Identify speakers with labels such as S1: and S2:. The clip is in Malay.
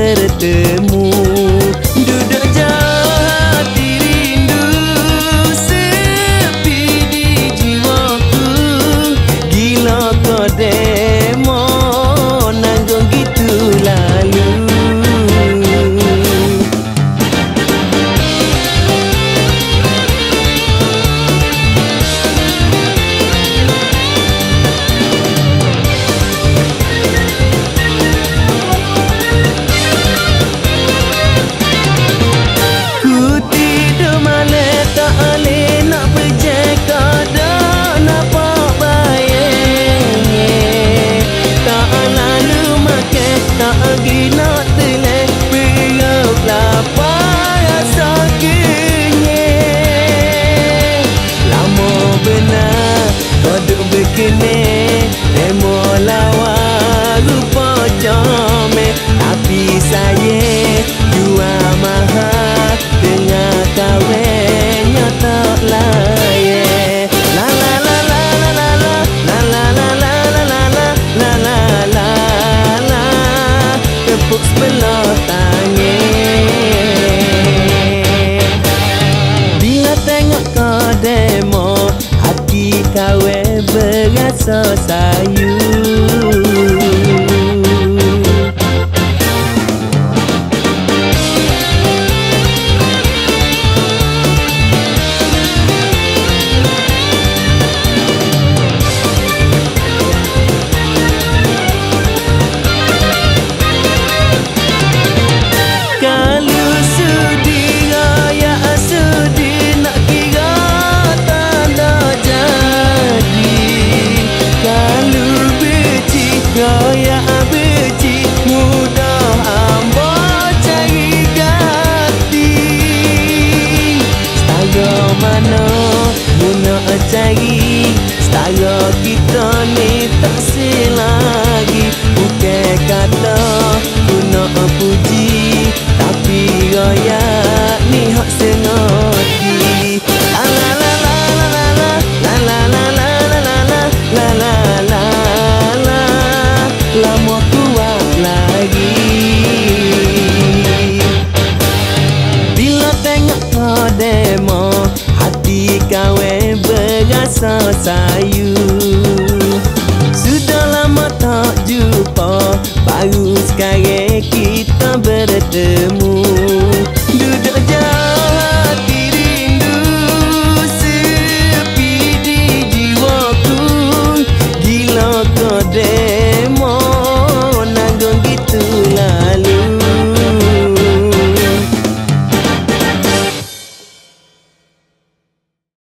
S1: bertemu. Duduk jauh hati rindu sepi di jiwaku. Gila kau demo nanggung gitu lalu. Demo lawa rupa comel, tapi saya jual mahal dengan kawinnya tak layak. La la la la la la la la la la la la la la la la, tepuk sebelah tangan. Bila tengok kau demo, hati kawe berasa sayu. Kalau sudi raya sudi nak kira tanda jadi. Kalau benci raya benci mudah hamba cari ganti. Setara mana guna cari, setara kita ni tak selagi. Bukan kata guna puji, tapi raya ni hak senoti. La la la la la la la la la la la la la la la la la, lama kuat lagi. Bila tengok kau demo, hati kawe berasa sayu. Sudah lama tak jumpa, baru sekarang kita bertemu.